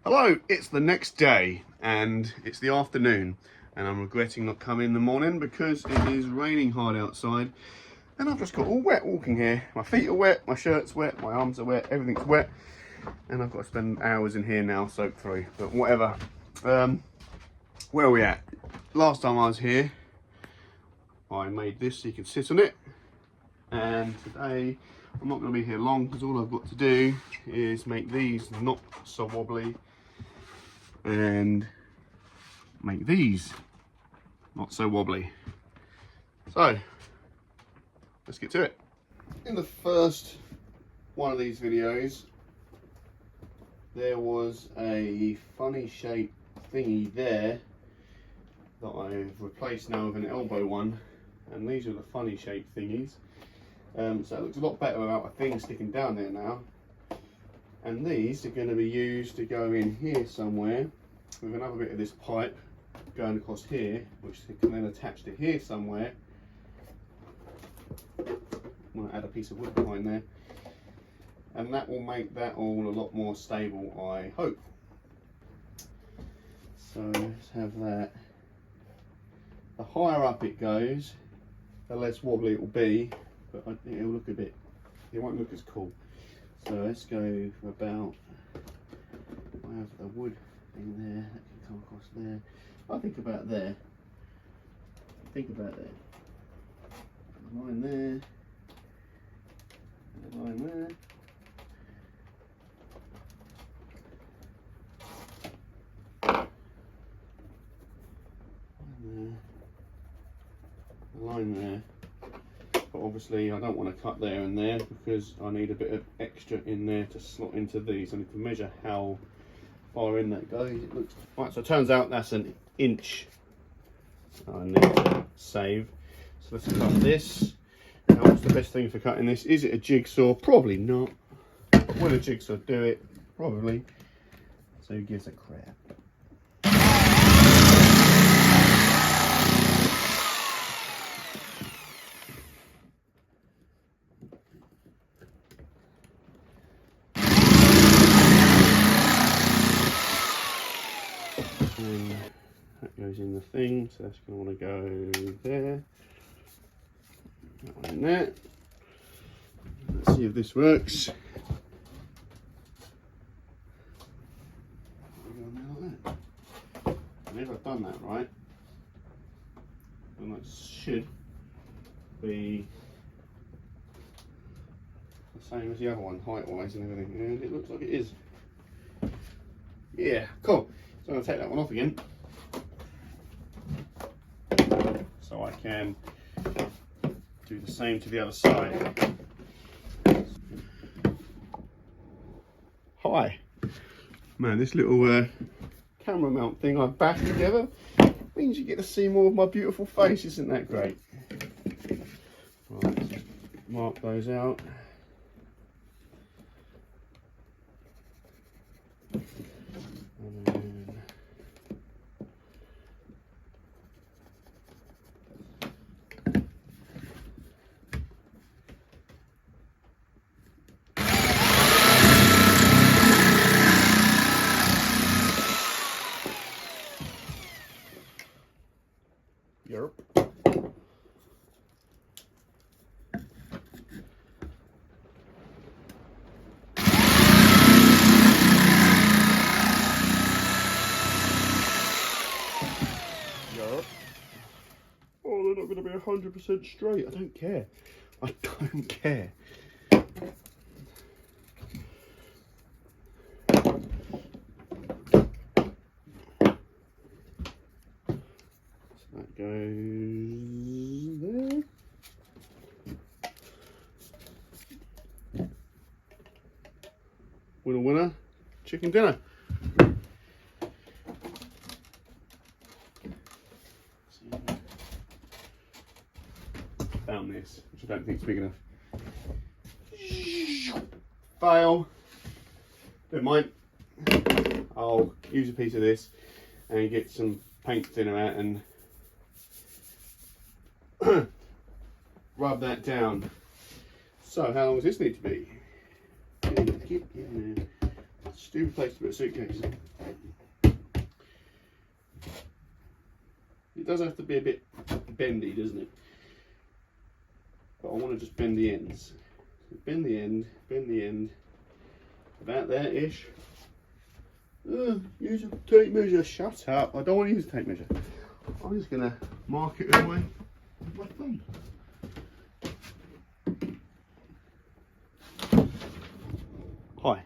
Hello, it's the next day and it's the afternoon and I'm regretting not coming in the morning because it is raining hard outside and I've just got all wet walking here. My feet are wet, my shirt's wet, my arms are wet, everything's wet and I've got to spend hours in here now soaked through, but whatever. Where are we at? Last time I was here I made this so you can sit on it, and today I'm not going to be here long because all I've got to do is make these not so wobbly and make these not so wobbly. So let's get to it. In the first one of these videos there was a funny shaped thingy there that I've replaced now with an elbow one, and these are the funny shaped thingies. So it looks a lot better without a thing sticking down there now. And these are going to be used to go in here somewhere with another bit of this pipe going across here, which can then attach to here somewhere. I'm going to add a piece of wood behind there, and that will make that all a lot more stable, I hope. So let's have that. The higher up it goes, the less wobbly it will be, but it'll look a bit, it won't look as cool. So let's go for about, I have the wood thing there, that can come across there. I think about there. Line there, and a line there. Line there, but obviously I don't want to cut there and there because I need a bit of extra in there to slot into these. I need to measure how far in that goes. It looks right, so it turns out that's an inch I need to save. So let's cut this. Now what's the best thing for cutting this? Is it a jigsaw? Probably not. Will a jigsaw do it? Probably. So who gives a crap? And that goes in the thing, so that's going to want to go there. That one in there. Let's see if this works. And if I've done that right, then that should be the same as the other one, height-wise and everything. And it looks like it is. Yeah, cool. So I'm going to take that one off again, so I can do the same to the other side. Hi. Man, this little camera mount thing I've bashed together means you get to see more of my beautiful face. Isn't that great? Right, let's just mark those out. And then Europe. Oh, they're not going to be 100% straight. I don't care. I don't care. So that goes there. Winner, winner, chicken dinner. Found this, which I don't think is big enough. Fail. Don't mind. I'll use a piece of this and get some paint thinner out and rub that down. So how long does this need to be? Get in there. Stupid place to put a suitcase. It does have to be a bit bendy, doesn't it? But I want to just bend the ends. So bend the end, about there-ish. Use a tape measure. Shut up. I don't want to use a tape measure. I'm just going to mark it away with my thumb. Hi.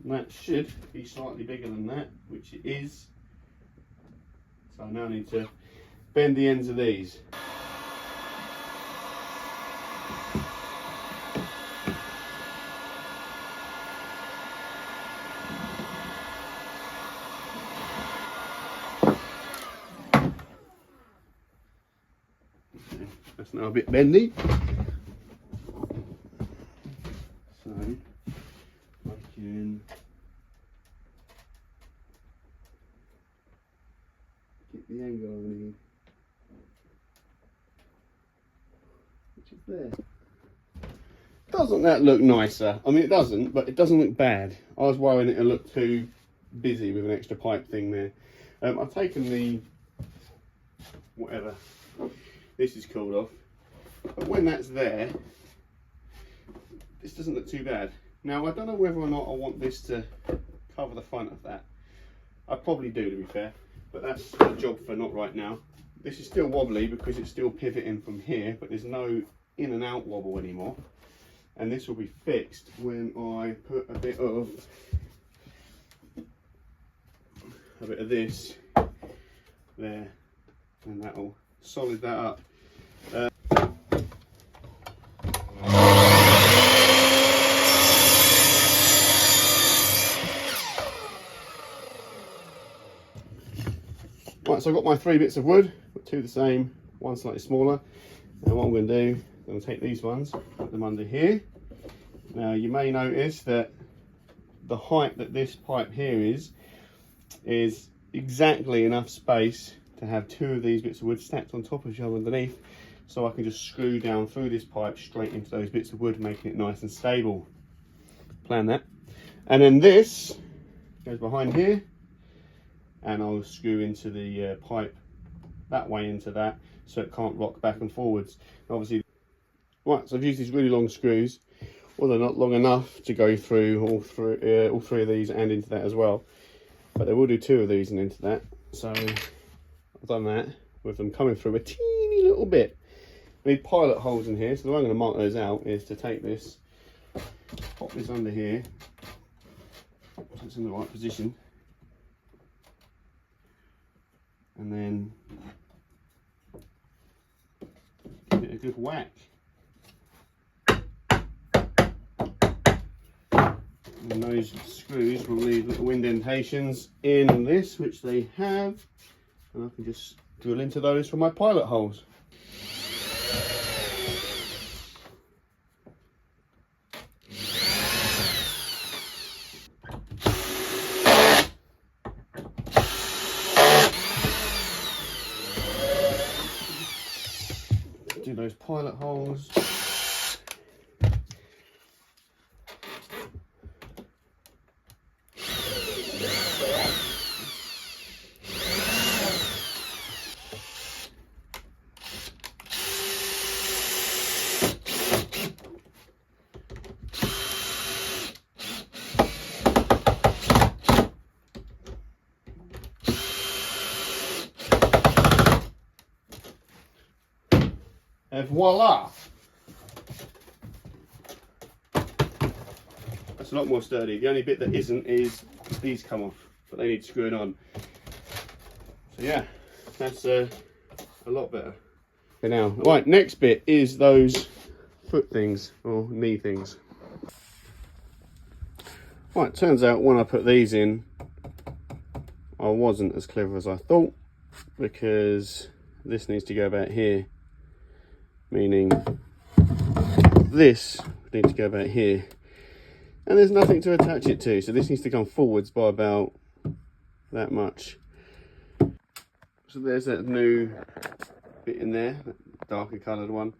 That should be slightly bigger than that, which it is. So I now need to bend the ends of these. Okay, that's now a bit bendy. So I can get the angle I need, which is there. Doesn't that look nicer? I mean, it doesn't, but it doesn't look bad. I was worrying it'll look too busy with an extra pipe thing there. I've taken the whatever this is called off, but when that's there, this doesn't look too bad. Now I don't know whether or not I want this to cover the front of that. I probably do, to be fair, but that's a job for not right now. This is still wobbly because it's still pivoting from here, but there's no in and out wobble anymore. And this will be fixed when I put a bit of this there, and that'll solid that up. Right, so I've got my 3 bits of wood, got 2 the same, 1 slightly smaller. And what I'm going to do, I'm going to take these ones, put them under here. Now you may notice that the height that this pipe here is exactly enough space to have 2 of these bits of wood stacked on top of each other underneath, so I can just screw down through this pipe straight into those bits of wood, making it nice and stable. Plan that. And then this goes behind here, and I'll screw into the pipe that way into that, so it can't rock back and forwards. Obviously, right, so I've used these really long screws. Well, they're not long enough to go through all 3 of these and into that as well, but they will do 2 of these and into that. So I've done that with them coming through a teeny little bit. I need pilot holes in here, so the way I'm going to mark those out is to take this, pop this under here, so it's in the right position, and then give it a good whack. And those screws will leave little indentations in this, which they have, and I can just drill into those for my pilot holes. Do those pilot holes. And voila! That's a lot more sturdy. The only bit that isn't is these come off, but they need screwing on. So yeah, that's a lot better. Okay, now, right, next bit is those foot things, or knee things. Right, turns out when I put these in, I wasn't as clever as I thought, because this needs to go about here. Meaning this needs to go about here. and there's nothing to attach it to, so this needs to come forwards by about that much. So there's that new bit in there, that darker coloured one.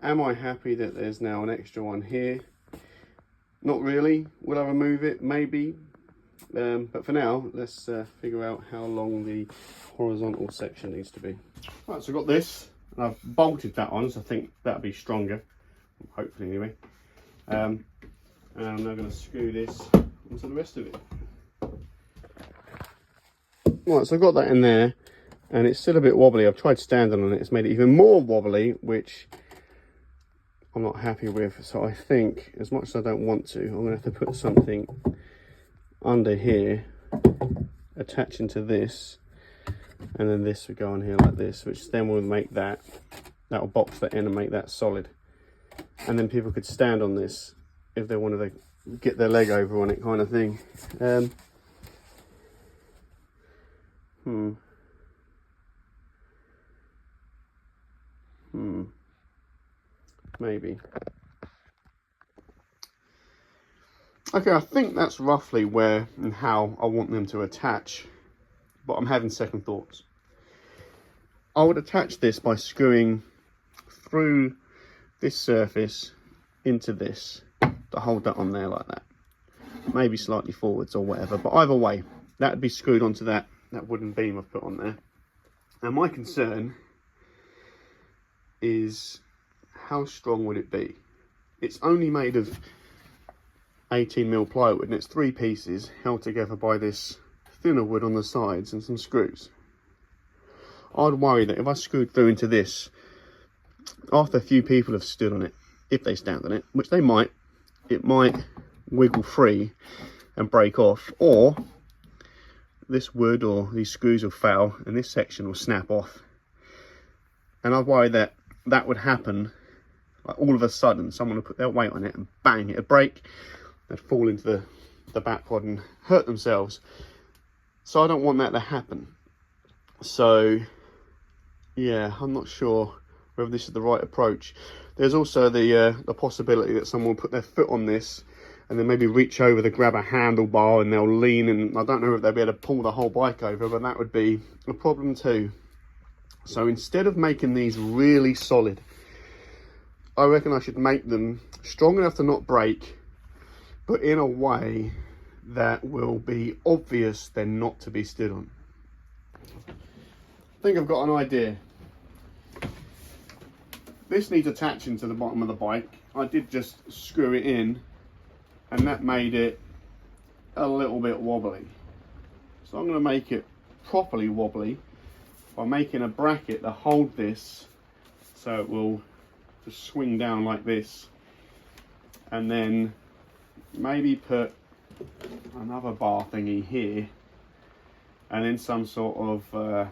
Am I happy that there's now an extra one here? Not really. Will I remove it? Maybe. But for now, let's figure out how long the horizontal section needs to be. Right, so I've got this, and I've bolted that on, so I think that'll be stronger, hopefully anyway. And I'm now going to screw this onto the rest of it. Right, so I've got that in there, and it's still a bit wobbly. I've tried standing on it, it's made it even more wobbly, which I'm not happy with. So I think, as much as I don't want to, I'm going to have to put something under here, attaching to this, and then this would go on here like this, which then will make that will box that in and make that solid. And then people could stand on this if they wanted to get their leg over on it, kind of thing. Maybe. Okay, I think that's roughly where and how I want them to attach, but I'm having second thoughts. I would attach this by screwing through this surface into this to hold that on there like that. Maybe slightly forwards or whatever, but either way, that would be screwed onto that wooden beam I've put on there. Now my concern is, how strong would it be? It's only made of 18mm plywood, and it's 3 pieces held together by this thinner wood on the sides and some screws. I'd worry that if I screwed through into this, after a few people have stood on it, if they stand on it, which they might, it might wiggle free and break off, or this wood or these screws will fail and this section will snap off. And I'd worry that that would happen, like all of a sudden someone would put their weight on it and bang, it'd break, they'd fall into the Batpod and hurt themselves. So I don't want that to happen. So yeah, I'm not sure whether this is the right approach. There's also the possibility that someone will put their foot on this and then maybe reach over to grab a handlebar and they'll lean, and I don't know if they'll be able to pull the whole bike over, but that would be a problem too. So instead of making these really solid, I reckon I should make them strong enough to not break, but in a way that will be obvious they're not to be stood on. I think I've got an idea. This needs attaching to the bottom of the bike. I did just screw it in, and that made it a little bit wobbly. So I'm going to make it properly wobbly by making a bracket to hold this so it will just swing down like this, and then maybe put another bar thingy here, and then some sort of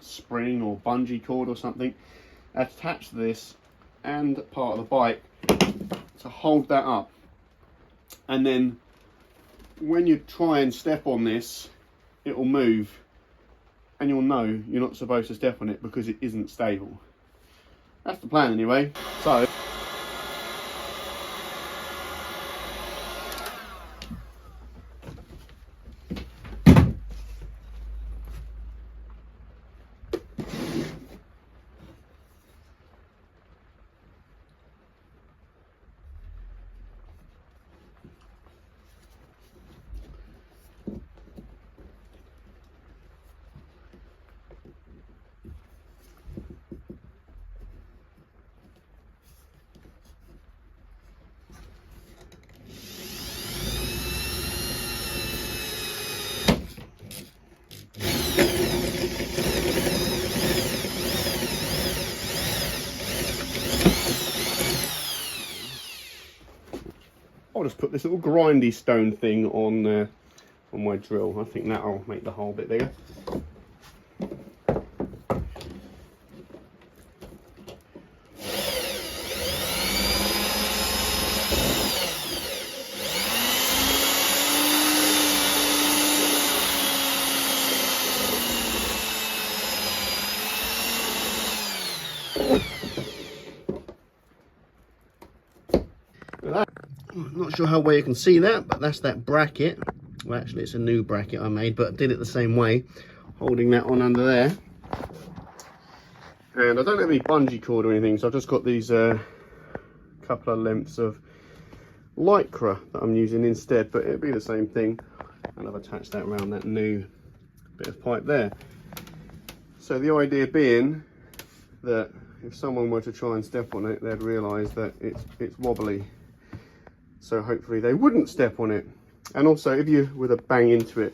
spring or bungee cord or something, attach this and part of the bike to hold that up. And then when you try and step on this, it will move, and you'll know you're not supposed to step on it because it isn't stable. That's the plan anyway. So I'll just put this little grindy stone thing on my drill. I think that'll make the hole a bit bigger. Not sure how well you can see that, but that's that bracket. Well, actually it's a new bracket I made, but I did it the same way, holding that on under there. And I don't have any bungee cord or anything, so I've just got these couple of lengths of Lycra that I'm using instead, but it'll be the same thing. And I've attached that around that new bit of pipe there. So the idea being that if someone were to try and step on it, they'd realise that it's wobbly. So hopefully they wouldn't step on it. And also, if you were to bang into it,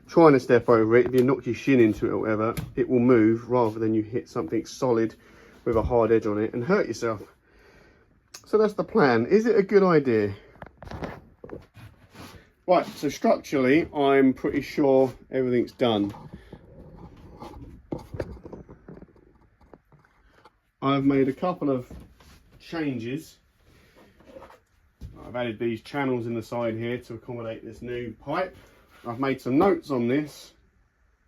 trying to step over it, if you knock your shin into it or whatever, it will move rather than you hit something solid with a hard edge on it and hurt yourself. So that's the plan. Is it a good idea? Right, so structurally, I'm pretty sure everything's done. I've made a couple of changes. I've added these channels in the side here to accommodate this new pipe. I've made some notes on this,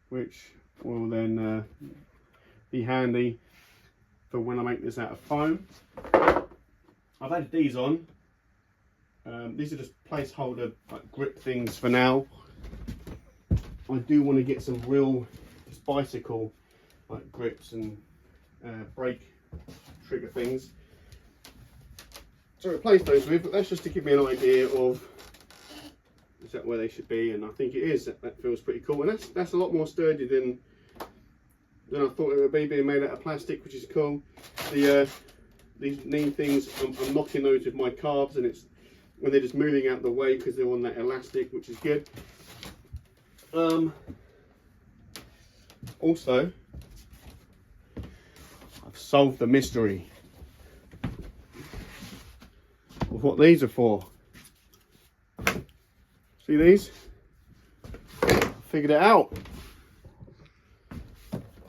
which will then be handy for when I make this out of foam. I've added these on. These are just placeholder like grip things for now. I do want to get some real bicycle like grips and brake trigger things to replace those with, but that's just to give me an idea of is that where they should be, and I think it is. That feels pretty cool, and that's a lot more sturdy than I thought it would be, being made out of plastic, which is cool. These knee things, I'm knocking those with my calves, and they're just moving out the way because they're on that elastic, which is good. Also, I've solved the mystery of what these are for. See these? I figured it out.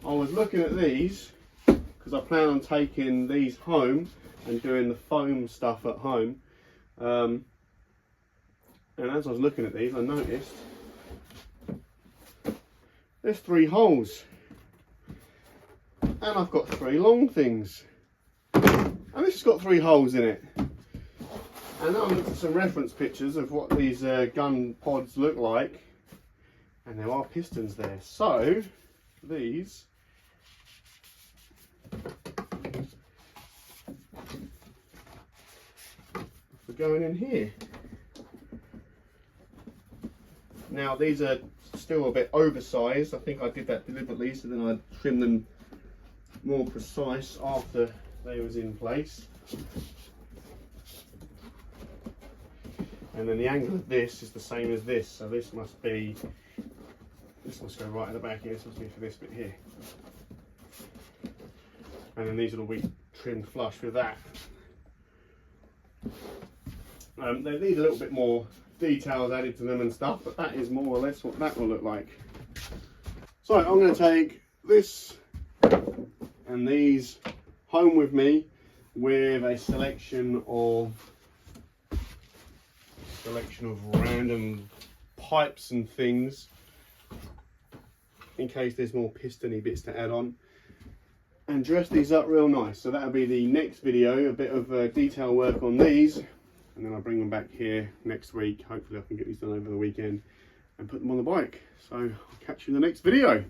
I was looking at these because I plan on taking these home and doing the foam stuff at home. And as I was looking at these, I noticed there's 3 holes. And I've got 3 long things. And this has got 3 holes in it. And I looked at some reference pictures of what these gun pods look like, and there are pistons there. So these are going in here. Now these are still a bit oversized. I think I did that deliberately so then I'd trim them more precise after they was in place. And then the angle of this is the same as this, so this must go right at the back here. This must be for this bit here. And then these will be trimmed flush with that. They need a little bit more details added to them and stuff, but that is more or less what that will look like. So I'm going to take this and these home with me with a selection of random pipes and things in case there's more pistony bits to add on, and dress these up real nice. So that'll be the next video, a bit of detail work on these, and then I'll bring them back here next week. Hopefully I can get these done over the weekend and put them on the bike. So I'll catch you in the next video.